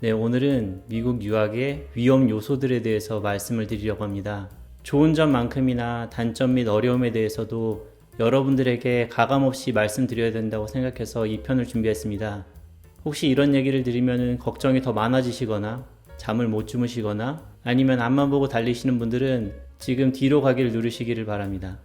네, 오늘은 미국 유학의 위험 요소들에 대해서 말씀을 드리려고 합니다. 좋은 점만큼이나 단점 및 어려움에 대해서도 여러분들에게 가감없이 말씀드려야 된다고 생각해서 이 편을 준비했습니다. 혹시 이런 얘기를 들으면 걱정이 더 많아지시거나 잠을 못 주무시거나 아니면 앞만 보고 달리시는 분들은 지금 뒤로 가기를 누르시기를 바랍니다.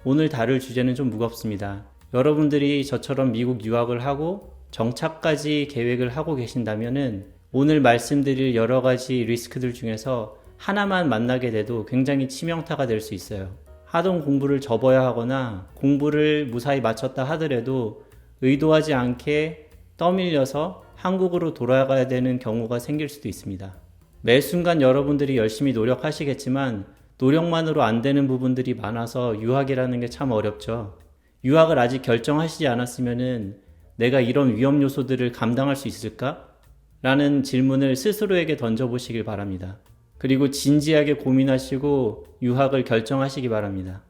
오늘 다룰 주제는 좀 무겁습니다. 여러분들이 저처럼 미국 유학을 하고 정착까지 계획을 하고 계신다면은 오늘 말씀드릴 여러 가지 리스크들 중에서 하나만 만나게 돼도 굉장히 치명타가 될 수 있어요. 하던 공부를 접어야 하거나 공부를 무사히 마쳤다 하더라도 의도하지 않게 떠밀려서 한국으로 돌아가야 되는 경우가 생길 수도 있습니다. 매 순간 여러분들이 열심히 노력하시겠지만 노력만으로 안 되는 부분들이 많아서 유학이라는 게 참 어렵죠. 유학을 아직 결정하시지 않았으면은 내가 이런 위험 요소들을 감당할 수 있을까? 라는 질문을 스스로에게 던져보시길 바랍니다. 그리고 진지하게 고민하시고 유학을 결정하시기 바랍니다.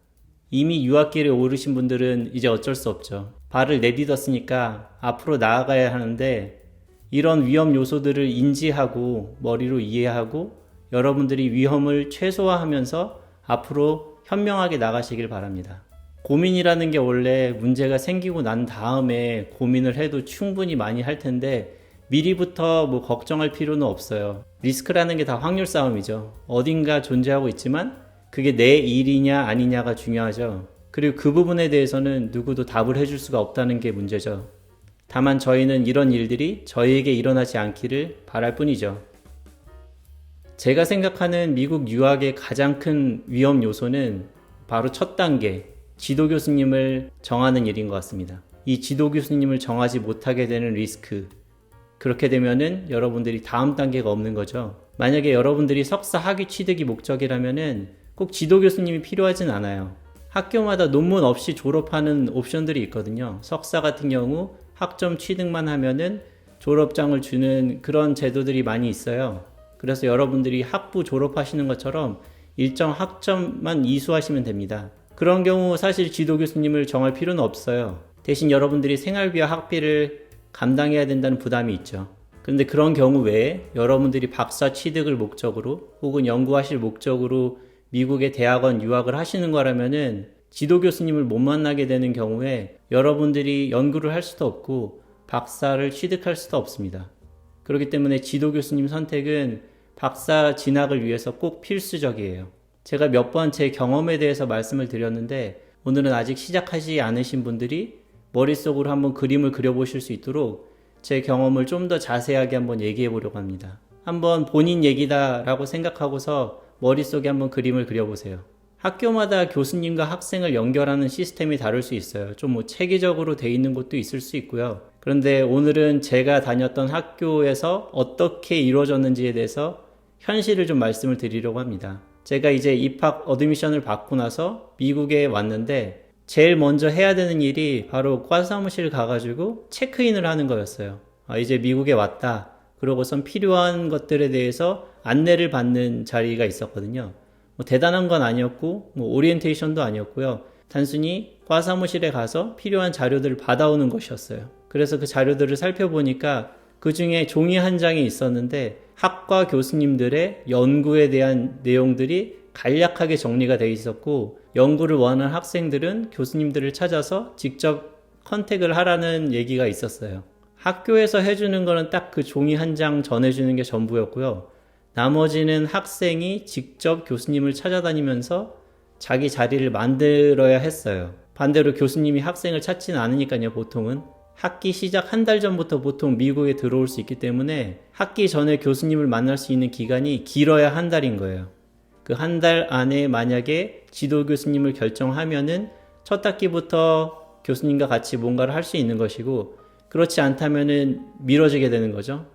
이미 유학길에 오르신 분들은 이제 어쩔 수 없죠. 발을 내딛었으니까 앞으로 나아가야 하는데 이런 위험 요소들을 인지하고 머리로 이해하고 여러분들이 위험을 최소화하면서 앞으로 현명하게 나가시길 바랍니다. 고민이라는 게 원래 문제가 생기고 난 다음에 고민을 해도 충분히 많이 할 텐데 미리부터 걱정할 필요는 없어요. 리스크라는 게 다 확률 싸움이죠. 어딘가 존재하고 있지만 그게 내 일이냐 아니냐가 중요하죠. 그리고 그 부분에 대해서는 누구도 답을 해줄 수가 없다는 게 문제죠. 다만 저희는 이런 일들이 저희에게 일어나지 않기를 바랄 뿐이죠. 제가 생각하는 미국 유학의 가장 큰 위험 요소는 바로 첫 단계, 지도 교수님을 정하는 일인 것 같습니다. 이 지도 교수님을 정하지 못하게 되는 리스크. 그렇게 되면은 여러분들이 다음 단계가 없는 거죠. 만약에 여러분들이 석사 학위 취득이 목적이라면은 꼭 지도 교수님이 필요하진 않아요. 학교마다 논문 없이 졸업하는 옵션들이 있거든요. 석사 같은 경우 학점 취득만 하면은 졸업장을 주는 그런 제도들이 많이 있어요. 그래서 여러분들이 학부 졸업하시는 것처럼 일정 학점만 이수하시면 됩니다. 그런 경우 사실 지도 교수님을 정할 필요는 없어요. 대신 여러분들이 생활비와 학비를 감당해야 된다는 부담이 있죠. 그런데 그런 경우 외에 여러분들이 박사 취득을 목적으로 혹은 연구하실 목적으로 미국의 대학원 유학을 하시는 거라면은 지도 교수님을 못 만나게 되는 경우에 여러분들이 연구를 할 수도 없고 박사를 취득할 수도 없습니다. 그렇기 때문에 지도 교수님 선택은 박사 진학을 위해서 꼭 필수적이에요. 제가 몇 번 제 경험에 대해서 말씀을 드렸는데 오늘은 아직 시작하지 않으신 분들이 머릿속으로 한번 그림을 그려보실 수 있도록 제 경험을 좀 더 자세하게 한번 얘기해 보려고 합니다. 한번 본인 얘기다라고 생각하고서 머릿속에 한번 그림을 그려보세요. 학교마다 교수님과 학생을 연결하는 시스템이 다를 수 있어요. 좀 체계적으로 돼 있는 곳도 있을 수 있고요. 그런데 오늘은 제가 다녔던 학교에서 어떻게 이루어졌는지에 대해서 현실을 좀 말씀을 드리려고 합니다. 제가 이제 입학 어드미션을 받고 나서 미국에 왔는데 제일 먼저 해야 되는 일이 바로 과 사무실 가가지고 체크인을 하는 거였어요. 이제 미국에 왔다. 그러고선 필요한 것들에 대해서 안내를 받는 자리가 있었거든요. 대단한 건 아니었고 오리엔테이션도 아니었고요. 단순히 과 사무실에 가서 필요한 자료들을 받아오는 것이었어요. 그래서 그 자료들을 살펴보니까 그 중에 종이 한 장이 있었는데 학과 교수님들의 연구에 대한 내용들이 간략하게 정리가 되어 있었고 연구를 원하는 학생들은 교수님들을 찾아서 직접 컨택을 하라는 얘기가 있었어요. 학교에서 해주는 거는 딱 그 종이 한 장 전해주는 게 전부였고요. 나머지는 학생이 직접 교수님을 찾아다니면서 자기 자리를 만들어야 했어요. 반대로 교수님이 학생을 찾지는 않으니까요, 보통은. 학기 시작 한 달 전부터 보통 미국에 들어올 수 있기 때문에 학기 전에 교수님을 만날 수 있는 기간이 길어야 한 달인 거예요. 그 한 달 안에 만약에 지도 교수님을 결정하면은 첫 학기부터 교수님과 같이 뭔가를 할 수 있는 것이고 그렇지 않다면은 미뤄지게 되는 거죠.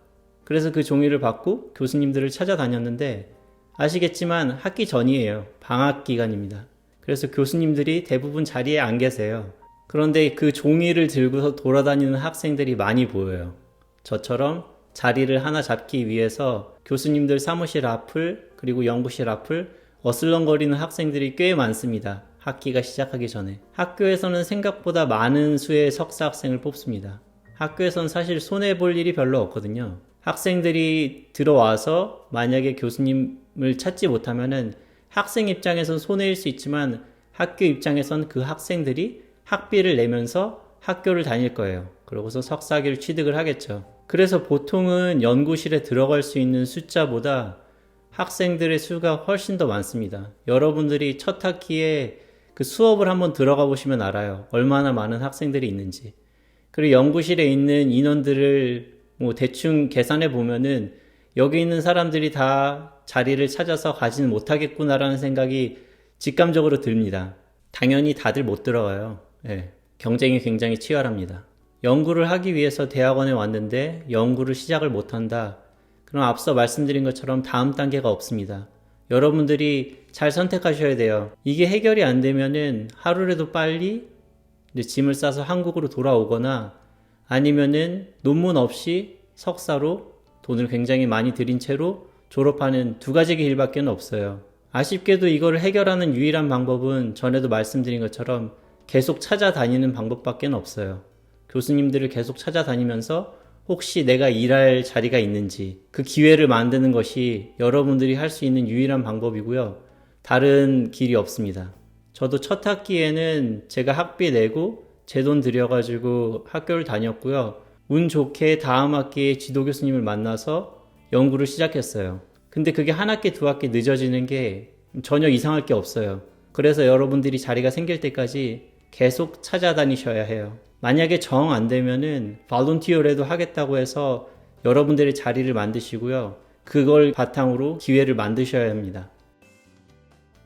그래서 그 종이를 받고 교수님들을 찾아다녔는데 아시겠지만 학기 전이에요. 방학 기간입니다. 그래서 교수님들이 대부분 자리에 안 계세요. 그런데 그 종이를 들고서 돌아다니는 학생들이 많이 보여요. 저처럼 자리를 하나 잡기 위해서 교수님들 사무실 앞을 그리고 연구실 앞을 어슬렁거리는 학생들이 꽤 많습니다. 학기가 시작하기 전에. 학교에서는 생각보다 많은 수의 석사 학생을 뽑습니다. 학교에선 사실 손해볼 일이 별로 없거든요. 학생들이 들어와서 만약에 교수님을 찾지 못하면은 학생 입장에선 손해일 수 있지만 학교 입장에선 그 학생들이 학비를 내면서 학교를 다닐 거예요. 그러고서 석사학위를 취득을 하겠죠. 그래서 보통은 연구실에 들어갈 수 있는 숫자보다 학생들의 수가 훨씬 더 많습니다. 여러분들이 첫 학기에 그 수업을 한번 들어가 보시면 알아요. 얼마나 많은 학생들이 있는지. 그리고 연구실에 있는 인원들을 뭐 대충 계산해 보면은 여기 있는 사람들이 다 자리를 찾아서 가지는 못하겠구나라는 생각이 직감적으로 듭니다. 당연히 다들 못 들어가요. 네, 경쟁이 굉장히 치열합니다. 연구를 하기 위해서 대학원에 왔는데 연구를 시작을 못한다. 그럼 앞서 말씀드린 것처럼 다음 단계가 없습니다. 여러분들이 잘 선택하셔야 돼요. 이게 해결이 안 되면은 하루라도 빨리 이제 짐을 싸서 한국으로 돌아오거나 아니면은 논문 없이 석사로 돈을 굉장히 많이 들인 채로 졸업하는 두 가지 길밖에 없어요. 아쉽게도 이걸 해결하는 유일한 방법은 전에도 말씀드린 것처럼 계속 찾아다니는 방법밖에 없어요. 교수님들을 계속 찾아다니면서 혹시 내가 일할 자리가 있는지 그 기회를 만드는 것이 여러분들이 할 수 있는 유일한 방법이고요. 다른 길이 없습니다. 저도 첫 학기에는 제가 학비 내고 제 돈 들여가지고 학교를 다녔고요. 운 좋게 다음 학기에 지도 교수님을 만나서 연구를 시작했어요. 근데 그게 한 학기, 두 학기 늦어지는 게 전혀 이상할 게 없어요. 그래서 여러분들이 자리가 생길 때까지 계속 찾아다니셔야 해요. 만약에 정 안 되면은 발론티어라도 하겠다고 해서 여러분들의 자리를 만드시고요. 그걸 바탕으로 기회를 만드셔야 합니다.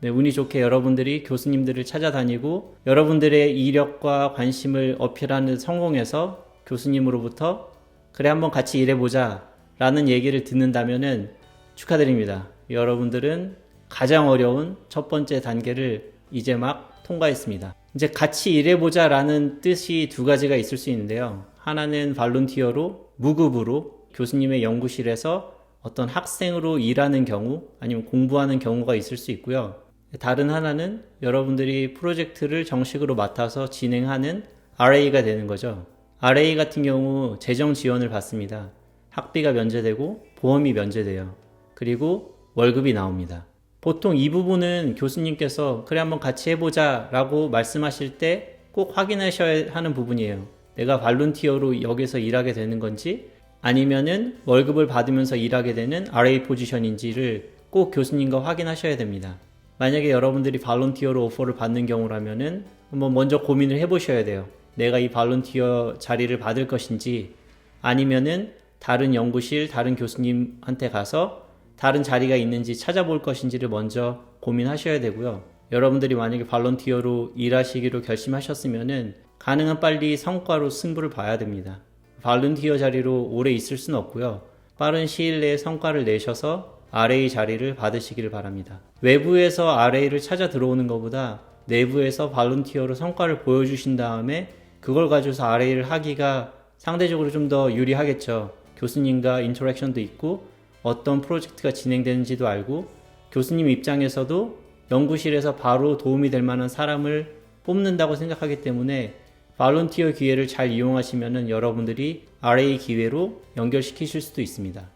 네, 운이 좋게 여러분들이 교수님들을 찾아다니고 여러분들의 이력과 관심을 어필하는 성공해서 교수님으로부터 그래 한번 같이 일해보자 라는 얘기를 듣는다면은 축하드립니다. 여러분들은 가장 어려운 첫 번째 단계를 이제 막 통과했습니다. 이제 같이 일해보자 라는 뜻이 두 가지가 있을 수 있는데요. 하나는 발론티어로 무급으로 교수님의 연구실에서 어떤 학생으로 일하는 경우 아니면 공부하는 경우가 있을 수 있고요. 다른 하나는 여러분들이 프로젝트를 정식으로 맡아서 진행하는 RA가 되는 거죠. RA 같은 경우 재정 지원을 받습니다. 학비가 면제되고 보험이 면제돼요. 그리고 월급이 나옵니다. 보통 이 부분은 교수님께서 그래 한번 같이 해보자 라고 말씀하실 때 꼭 확인하셔야 하는 부분이에요. 내가 발론티어로 여기서 일하게 되는 건지 아니면은 월급을 받으면서 일하게 되는 RA 포지션인지를 꼭 교수님과 확인하셔야 됩니다. 만약에 여러분들이 발론티어로 오퍼를 받는 경우라면은 한번 먼저 고민을 해보셔야 돼요. 내가 이 발론티어 자리를 받을 것인지 아니면은 다른 연구실, 다른 교수님한테 가서 다른 자리가 있는지 찾아볼 것인지를 먼저 고민하셔야 되고요. 여러분들이 만약에 발론티어로 일하시기로 결심하셨으면은 가능한 빨리 성과로 승부를 봐야 됩니다. 발론티어 자리로 오래 있을 수는 없고요. 빠른 시일 내에 성과를 내셔서 RA 자리를 받으시길 바랍니다. 외부에서 RA를 찾아 들어오는 것보다 내부에서 발론티어로 성과를 보여주신 다음에 그걸 가지고서 RA를 하기가 상대적으로 좀 더 유리하겠죠. 교수님과 인터랙션도 있고 어떤 프로젝트가 진행되는지도 알고 교수님 입장에서도 연구실에서 바로 도움이 될 만한 사람을 뽑는다고 생각하기 때문에 발론티어 기회를 잘 이용하시면은 여러분들이 RA 기회로 연결시키실 수도 있습니다.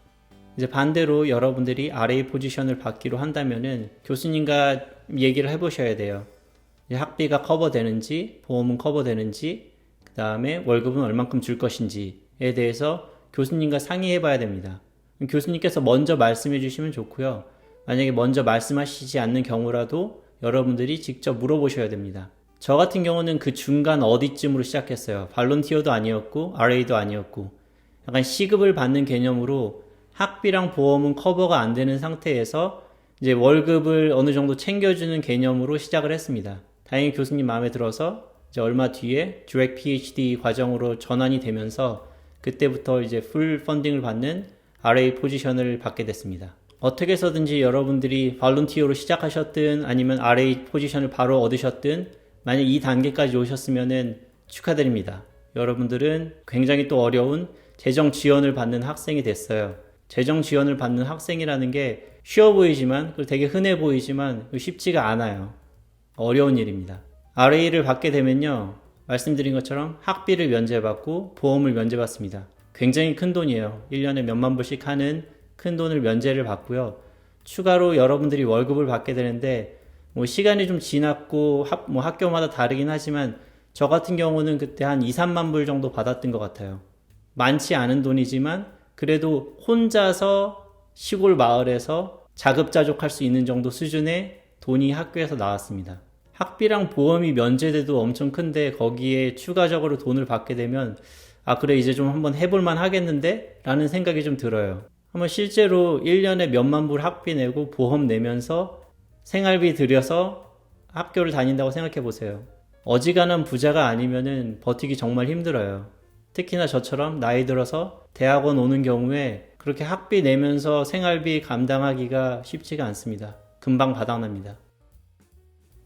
이제 반대로 여러분들이 RA 포지션을 받기로 한다면은 교수님과 얘기를 해보셔야 돼요. 학비가 커버되는지, 보험은 커버되는지, 그 다음에 월급은 얼만큼 줄 것인지에 대해서 교수님과 상의해 봐야 됩니다. 교수님께서 먼저 말씀해 주시면 좋고요. 만약에 먼저 말씀하시지 않는 경우라도 여러분들이 직접 물어보셔야 됩니다. 저 같은 경우는 그 중간 어디쯤으로 시작했어요. 발론티어도 아니었고 RA도 아니었고 약간 시급을 받는 개념으로 학비랑 보험은 커버가 안 되는 상태에서 이제 월급을 어느 정도 챙겨주는 개념으로 시작을 했습니다. 다행히 교수님 마음에 들어서 이제 얼마 뒤에 Direct PhD 과정으로 전환이 되면서 그때부터 이제 풀 펀딩을 받는 RA 포지션을 받게 됐습니다. 어떻게 해서든지 여러분들이 발론티어로 시작하셨든 아니면 RA 포지션을 바로 얻으셨든 만약 이 단계까지 오셨으면은 축하드립니다. 여러분들은 굉장히 또 어려운 재정 지원을 받는 학생이 됐어요. 재정 지원을 받는 학생이라는 게 쉬워 보이지만 그리고 되게 흔해 보이지만 쉽지가 않아요. 어려운 일입니다. RA를 받게 되면요. 말씀드린 것처럼 학비를 면제받고 보험을 면제받습니다. 굉장히 큰 돈이에요. 1년에 몇만 불씩 하는 큰 돈을 면제를 받고요. 추가로 여러분들이 월급을 받게 되는데 뭐 시간이 좀 지났고 학교마다 다르긴 하지만 저 같은 경우는 그때 한 2, 3만 불 정도 받았던 것 같아요. 많지 않은 돈이지만 그래도 혼자서 시골 마을에서 자급자족할 수 있는 정도 수준의 돈이 학교에서 나왔습니다. 학비랑 보험이 면제돼도 엄청 큰데 거기에 추가적으로 돈을 받게 되면 그래 이제 좀 한번 해볼만 하겠는데? 라는 생각이 좀 들어요. 한번 실제로 1년에 몇만 불 학비 내고 보험 내면서 생활비 들여서 학교를 다닌다고 생각해 보세요. 어지간한 부자가 아니면은 버티기 정말 힘들어요. 특히나 저처럼 나이 들어서 대학원 오는 경우에 그렇게 학비 내면서 생활비 감당하기가 쉽지가 않습니다. 금방 바닥납니다.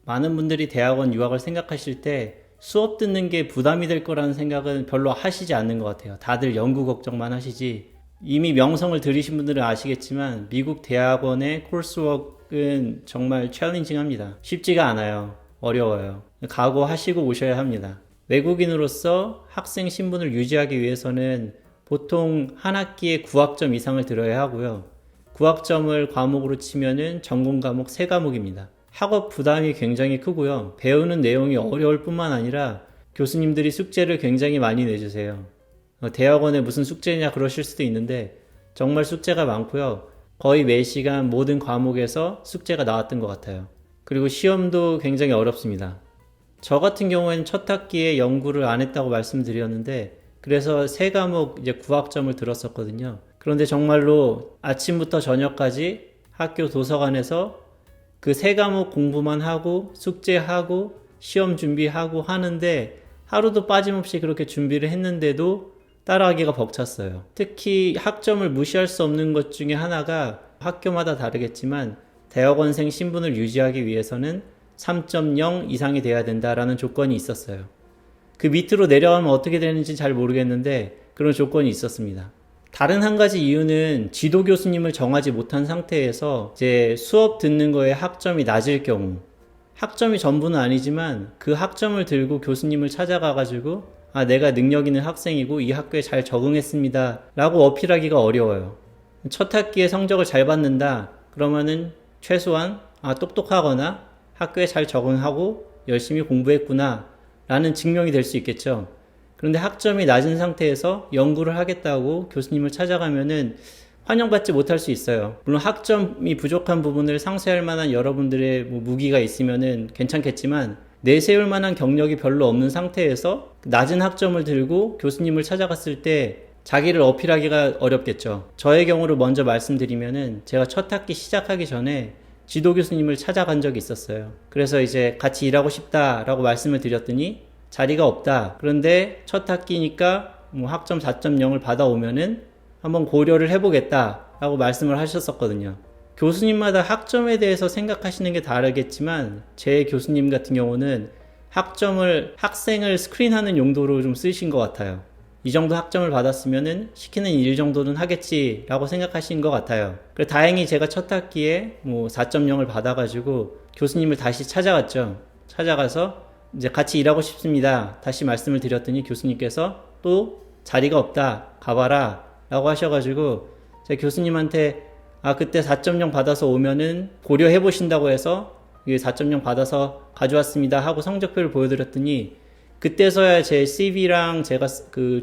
많은 분들이 대학원 유학을 생각하실 때 수업 듣는 게 부담이 될 거라는 생각은 별로 하시지 않는 것 같아요. 다들 연구 걱정만 하시지. 이미 명성을 들으신 분들은 아시겠지만 미국 대학원의 코스워크는 정말 챌린징합니다. 쉽지가 않아요. 어려워요. 각오하시고 오셔야 합니다. 외국인으로서 학생 신분을 유지하기 위해서는 보통 한 학기에 9학점 이상을 들어야 하고요. 9학점을 과목으로 치면은 전공 과목 3과목입니다. 학업 부담이 굉장히 크고요. 배우는 내용이 어려울 뿐만 아니라 교수님들이 숙제를 굉장히 많이 내주세요. 대학원에 무슨 숙제냐 그러실 수도 있는데 정말 숙제가 많고요. 거의 매 시간 모든 과목에서 숙제가 나왔던 것 같아요. 그리고 시험도 굉장히 어렵습니다. 저 같은 경우에는 첫 학기에 연구를 안 했다고 말씀드렸는데 그래서 3과목 이제 9학점을 들었었거든요. 그런데 정말로 아침부터 저녁까지 학교 도서관에서 그 3과목 공부만 하고 숙제하고 시험 준비하고 하는데 하루도 빠짐없이 그렇게 준비를 했는데도 따라하기가 벅찼어요. 특히 학점을 무시할 수 없는 것 중에 하나가 학교마다 다르겠지만 대학원생 신분을 유지하기 위해서는 3.0 이상이 돼야 된다라는 조건이 있었어요. 그 밑으로 내려가면 어떻게 되는지 잘 모르겠는데 그런 조건이 있었습니다. 다른 한 가지 이유는 지도 교수님을 정하지 못한 상태에서 이제 수업 듣는 거에 학점이 낮을 경우, 학점이 전부는 아니지만 그 학점을 들고 교수님을 찾아가가지고 내가 능력 있는 학생이고 이 학교에 잘 적응했습니다 라고 어필하기가 어려워요. 첫 학기에 성적을 잘 받는다 그러면은 최소한 똑똑하거나 학교에 잘 적응하고 열심히 공부했구나 라는 증명이 될 수 있겠죠. 그런데 학점이 낮은 상태에서 연구를 하겠다고 교수님을 찾아가면은 환영받지 못할 수 있어요. 물론 학점이 부족한 부분을 상쇄할 만한 여러분들의 무기가 있으면은 괜찮겠지만 내세울 만한 경력이 별로 없는 상태에서 낮은 학점을 들고 교수님을 찾아갔을 때 자기를 어필하기가 어렵겠죠. 저의 경우를 먼저 말씀드리면은 제가 첫 학기 시작하기 전에 지도 교수님을 찾아간 적이 있었어요. 그래서 이제 같이 일하고 싶다라고 말씀을 드렸더니 자리가 없다. 그런데 첫 학기니까 학점 4.0을 받아오면은 한번 고려를 해보겠다라고 말씀을 하셨었거든요. 교수님마다 학점에 대해서 생각하시는 게 다르겠지만 제 교수님 같은 경우는 학점을 학생을 스크린하는 용도로 좀 쓰신 것 같아요. 이 정도 학점을 받았으면은 시키는 일 정도는 하겠지라고 생각하신 것 같아요. 그래서 다행히 제가 첫 학기에 4.0을 받아가지고 교수님을 다시 찾아갔죠. 찾아가서 이제 같이 일하고 싶습니다. 다시 말씀을 드렸더니 교수님께서 또 자리가 없다. 가봐라. 라고 하셔가지고 제가 교수님한테 그때 4.0 받아서 오면은 고려해 보신다고 해서 4.0 받아서 가져왔습니다 하고 성적표를 보여드렸더니 그때서야 제 CV랑 제가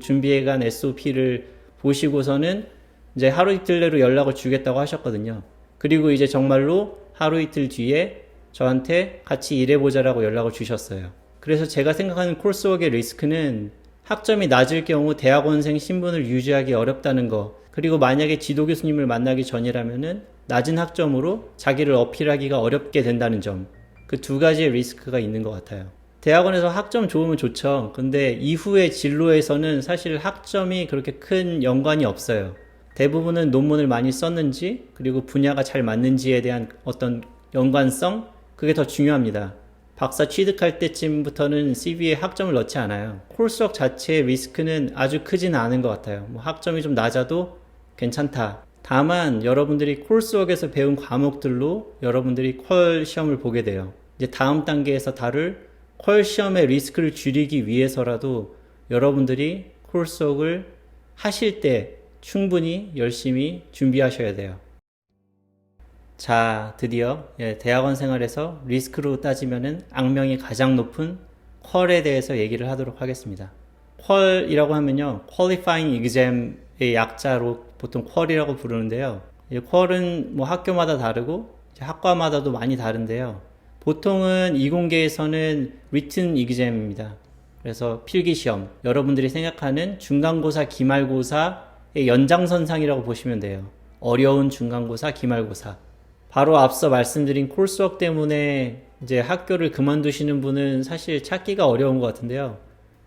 준비해간 SOP를 보시고서는 이제 하루 이틀 내로 연락을 주겠다고 하셨거든요. 그리고 이제 정말로 하루 이틀 뒤에 저한테 같이 일해보자라고 연락을 주셨어요. 그래서 제가 생각하는 코스웍의 리스크는 학점이 낮을 경우 대학원생 신분을 유지하기 어렵다는 거, 그리고 만약에 지도 교수님을 만나기 전이라면은 낮은 학점으로 자기를 어필하기가 어렵게 된다는 점, 그 두 가지의 리스크가 있는 것 같아요. 대학원에서 학점 좋으면 좋죠. 근데 이후의 진로에서는 사실 학점이 그렇게 큰 연관이 없어요. 대부분은 논문을 많이 썼는지, 그리고 분야가 잘 맞는지에 대한 어떤 연관성, 그게 더 중요합니다. 박사 취득할 때쯤부터는 CV에 학점을 넣지 않아요. 코스웍 자체의 리스크는 아주 크지는 않은 것 같아요. 학점이 좀 낮아도 괜찮다. 다만 여러분들이 코스웍에서 배운 과목들로 여러분들이 퀄 시험을 보게 돼요. 이제 다음 단계에서 다룰 퀄 시험의 리스크를 줄이기 위해서라도 여러분들이 콜수업을 하실 때 충분히 열심히 준비하셔야 돼요. 자, 드디어 대학원 생활에서 리스크로 따지면은 악명이 가장 높은 퀄에 대해서 얘기를 하도록 하겠습니다. 퀄이라고 하면요, Qualifying Exam의 약자로 보통 퀄이라고 부르는데요. 퀄은 뭐 학교마다 다르고 학과마다도 많이 다른데요. 보통은 이공계에서는 Written Exam입니다. 그래서 필기시험, 여러분들이 생각하는 중간고사, 기말고사의 연장선상이라고 보시면 돼요. 어려운 중간고사, 기말고사. 바로 앞서 말씀드린 콜수업 때문에 이제 학교를 그만두시는 분은 사실 찾기가 어려운 것 같은데요.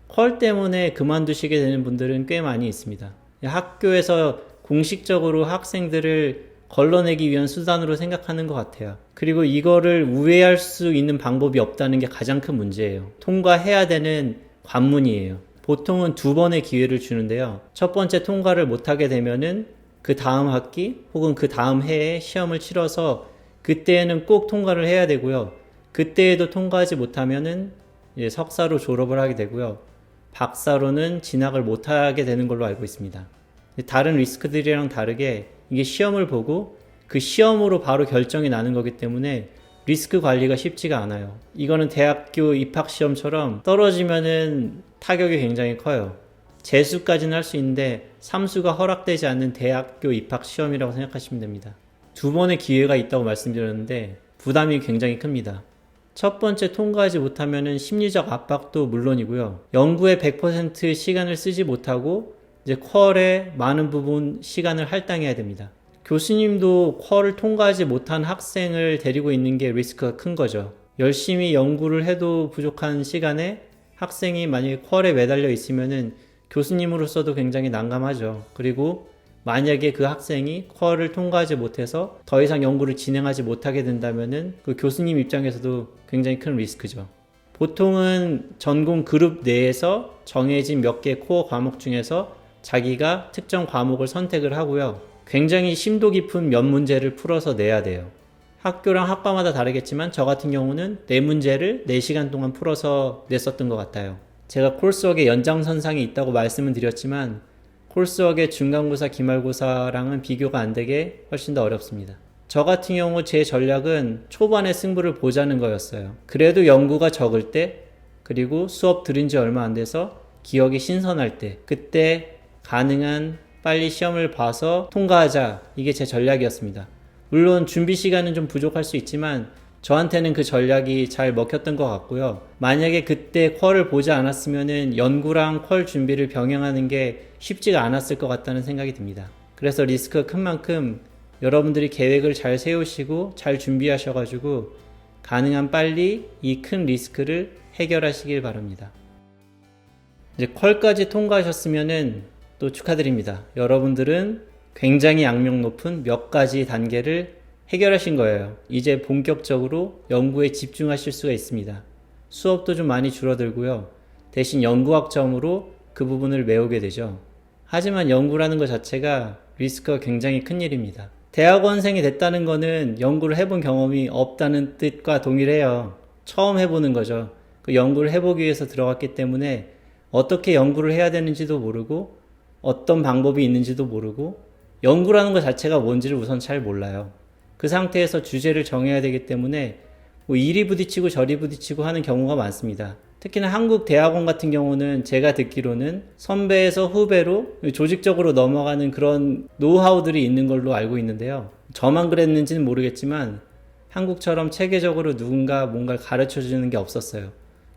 퀄 때문에 그만두시게 되는 분들은 꽤 많이 있습니다. 학교에서 공식적으로 학생들을 걸러내기 위한 수단으로 생각하는 것 같아요. 그리고 이거를 우회할 수 있는 방법이 없다는 게 가장 큰 문제예요. 통과해야 되는 관문이에요. 보통은 2번의 기회를 주는데요. 첫 번째 통과를 못하게 되면은 그 다음 학기 혹은 그 다음 해에 시험을 치러서 그때에는 꼭 통과를 해야 되고요. 그때에도 통과하지 못하면은 석사로 졸업을 하게 되고요. 박사로는 진학을 못하게 되는 걸로 알고 있습니다. 다른 리스크들이랑 다르게 이게 시험을 보고 그 시험으로 바로 결정이 나는 거기 때문에 리스크 관리가 쉽지가 않아요. 이거는 대학교 입학시험처럼 떨어지면은 타격이 굉장히 커요. 재수까지는 할 수 있는데 3수가 허락되지 않는 대학교 입학시험이라고 생각하시면 됩니다. 2번의 기회가 있다고 말씀드렸는데 부담이 굉장히 큽니다. 첫 번째 통과하지 못하면은 심리적 압박도 물론이고요. 연구에 100% 시간을 쓰지 못하고 이제 퀄에 많은 부분 시간을 할당해야 됩니다. 교수님도 퀄을 통과하지 못한 학생을 데리고 있는 게 리스크가 큰 거죠. 열심히 연구를 해도 부족한 시간에 학생이 만약에 퀄에 매달려 있으면은 교수님으로서도 굉장히 난감하죠. 그리고 만약에 그 학생이 퀄을 통과하지 못해서 더 이상 연구를 진행하지 못하게 된다면은 그 교수님 입장에서도 굉장히 큰 리스크죠. 보통은 전공 그룹 내에서 정해진 몇 개 코어 과목 중에서 자기가 특정 과목을 선택을 하고요. 굉장히 심도 깊은 몇 문제를 풀어서 내야 돼요. 학교랑 학과마다 다르겠지만 저 같은 경우는 4문제를 4시간 동안 풀어서 냈었던 것 같아요. 제가 콜수업의 연장선상에 있다고 말씀은 드렸지만 콜수업의 중간고사, 기말고사랑은 비교가 안 되게 훨씬 더 어렵습니다. 저 같은 경우 제 전략은 초반에 승부를 보자는 거였어요. 그래도 연구가 적을 때, 그리고 수업 들은 지 얼마 안 돼서 기억이 신선할 때, 그때 가능한 빨리 시험을 봐서 통과하자. 이게 제 전략이었습니다. 물론 준비 시간은 좀 부족할 수 있지만 저한테는 그 전략이 잘 먹혔던 것 같고요. 만약에 그때 퀄을 보지 않았으면은 연구랑 퀄 준비를 병행하는 게 쉽지가 않았을 것 같다는 생각이 듭니다. 그래서 리스크가 큰 만큼 여러분들이 계획을 잘 세우시고 잘 준비하셔가지고 가능한 빨리 이 큰 리스크를 해결하시길 바랍니다. 이제 퀄까지 통과하셨으면은 또 축하드립니다. 여러분들은 굉장히 악명 높은 몇 가지 단계를 해결하신 거예요. 이제 본격적으로 연구에 집중하실 수가 있습니다. 수업도 좀 많이 줄어들고요. 대신 연구학점으로 그 부분을 메우게 되죠. 하지만 연구라는 것 자체가 리스크가 굉장히 큰 일입니다. 대학원생이 됐다는 거는 연구를 해본 경험이 없다는 뜻과 동일해요. 처음 해보는 거죠. 그 연구를 해보기 위해서 들어갔기 때문에 어떻게 연구를 해야 되는지도 모르고 어떤 방법이 있는지도 모르고 연구라는 것 자체가 뭔지를 우선 잘 몰라요. 그 상태에서 주제를 정해야 되기 때문에 뭐 이리 부딪히고 저리 부딪히고 하는 경우가 많습니다. 특히나 한국 대학원 같은 경우는 제가 듣기로는 선배에서 후배로 조직적으로 넘어가는 그런 노하우들이 있는 걸로 알고 있는데요. 저만 그랬는지는 모르겠지만 한국처럼 체계적으로 누군가 뭔가를 가르쳐주는 게 없었어요.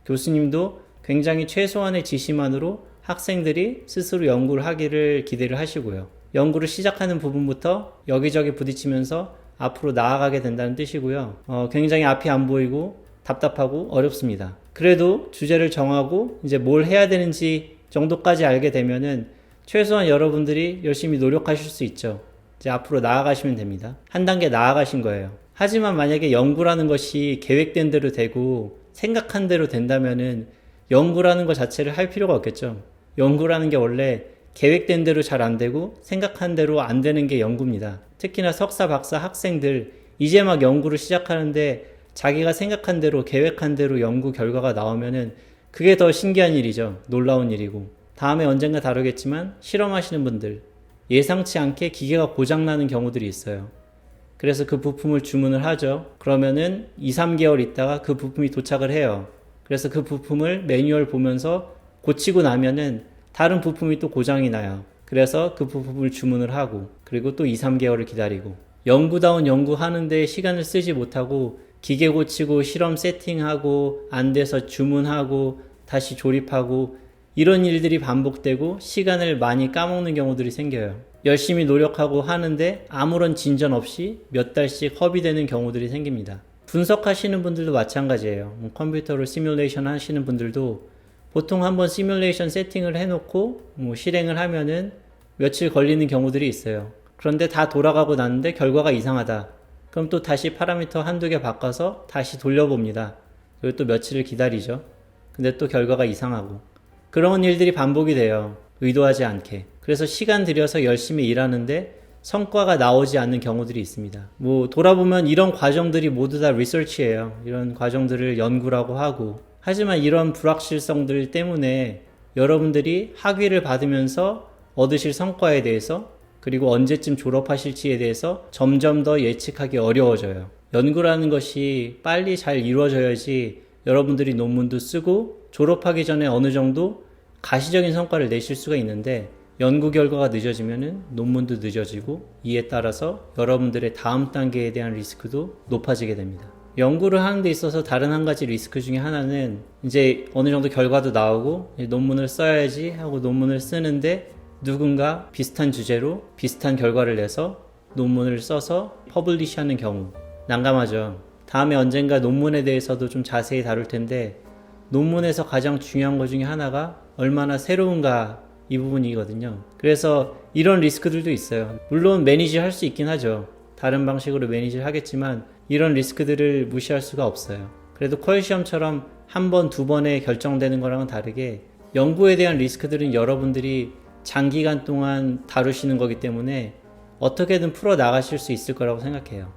교수님도 굉장히 최소한의 지시만으로 학생들이 스스로 연구를 하기를 기대를 하시고요. 연구를 시작하는 부분부터 여기저기 부딪히면서 앞으로 나아가게 된다는 뜻이고요. 굉장히 앞이 안 보이고 답답하고 어렵습니다. 그래도 주제를 정하고 이제 뭘 해야 되는지 정도까지 알게 되면은 최소한 여러분들이 열심히 노력하실 수 있죠. 이제 앞으로 나아가시면 됩니다. 한 단계 나아가신 거예요. 하지만 만약에 연구라는 것이 계획된 대로 되고 생각한 대로 된다면은 연구라는 것 자체를 할 필요가 없겠죠. 연구라는 게 원래 계획된 대로 잘 안 되고 생각한 대로 안 되는 게 연구입니다. 특히나 석사, 박사 학생들 이제 막 연구를 시작하는데 자기가 생각한 대로 계획한 대로 연구 결과가 나오면은 그게 더 신기한 일이죠. 놀라운 일이고. 다음에 언젠가 다루겠지만 실험하시는 분들 예상치 않게 기계가 고장나는 경우들이 있어요. 그래서 그 부품을 주문을 하죠. 그러면은 2, 3개월 있다가 그 부품이 도착을 해요. 그래서 그 부품을 매뉴얼 보면서 고치고 나면은 다른 부품이 또 고장이 나요. 그래서 그 부품을 주문을 하고 그리고 또 2, 3개월을 기다리고 연구다운 연구하는데 시간을 쓰지 못하고 기계 고치고 실험 세팅하고 안 돼서 주문하고 다시 조립하고 이런 일들이 반복되고 시간을 많이 까먹는 경우들이 생겨요. 열심히 노력하고 하는데 아무런 진전 없이 몇 달씩 허비되는 경우들이 생깁니다. 분석하시는 분들도 마찬가지예요. 컴퓨터로 시뮬레이션 하시는 분들도 보통 한번 시뮬레이션 세팅을 해놓고 실행을 하면은 며칠 걸리는 경우들이 있어요. 그런데 다 돌아가고 났는데 결과가 이상하다. 그럼 또 다시 파라미터 한두 개 바꿔서 다시 돌려봅니다. 그리고 또 며칠을 기다리죠. 근데 또 결과가 이상하고. 그런 일들이 반복이 돼요. 의도하지 않게. 그래서 시간 들여서 열심히 일하는데 성과가 나오지 않는 경우들이 있습니다. 돌아보면 이런 과정들이 모두 다 리서치예요. 이런 과정들을 연구라고 하고. 하지만 이런 불확실성들 때문에 여러분들이 학위를 받으면서 얻으실 성과에 대해서 그리고 언제쯤 졸업하실지에 대해서 점점 더 예측하기 어려워져요. 연구라는 것이 빨리 잘 이루어져야지 여러분들이 논문도 쓰고 졸업하기 전에 어느 정도 가시적인 성과를 내실 수가 있는데 연구 결과가 늦어지면은 논문도 늦어지고 이에 따라서 여러분들의 다음 단계에 대한 리스크도 높아지게 됩니다. 연구를 하는 데 있어서 다른 한 가지 리스크 중에 하나는 이제 어느 정도 결과도 나오고 논문을 써야지 하고 논문을 쓰는데 누군가 비슷한 주제로 비슷한 결과를 내서 논문을 써서 퍼블리시하는 경우 난감하죠. 다음에 언젠가 논문에 대해서도 좀 자세히 다룰 텐데 논문에서 가장 중요한 것 중에 하나가 얼마나 새로운가 이 부분이거든요. 그래서 이런 리스크들도 있어요. 물론 매니지 할 수 있긴 하죠. 다른 방식으로 매니지를 하겠지만 이런 리스크들을 무시할 수가 없어요. 그래도 퀄 시험처럼 한 번, 두 번에 결정되는 거랑은 다르게 연구에 대한 리스크들은 여러분들이 장기간 동안 다루시는 거기 때문에 어떻게든 풀어 나가실 수 있을 거라고 생각해요.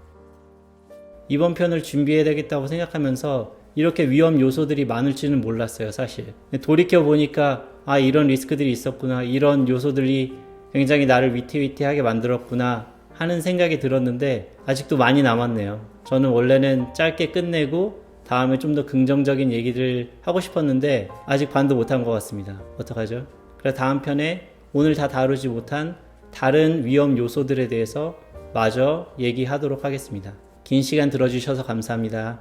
이번 편을 준비해야 되겠다고 생각하면서 이렇게 위험 요소들이 많을지는 몰랐어요, 사실. 돌이켜보니까 이런 리스크들이 있었구나, 이런 요소들이 굉장히 나를 위태위태하게 만들었구나 하는 생각이 들었는데 아직도 많이 남았네요. 저는 원래는 짧게 끝내고 다음에 좀 더 긍정적인 얘기를 하고 싶었는데 아직 반도 못한 것 같습니다. 어떡하죠? 그래서 다음 편에 오늘 다 다루지 못한 다른 위험 요소들에 대해서 마저 얘기하도록 하겠습니다. 긴 시간 들어주셔서 감사합니다.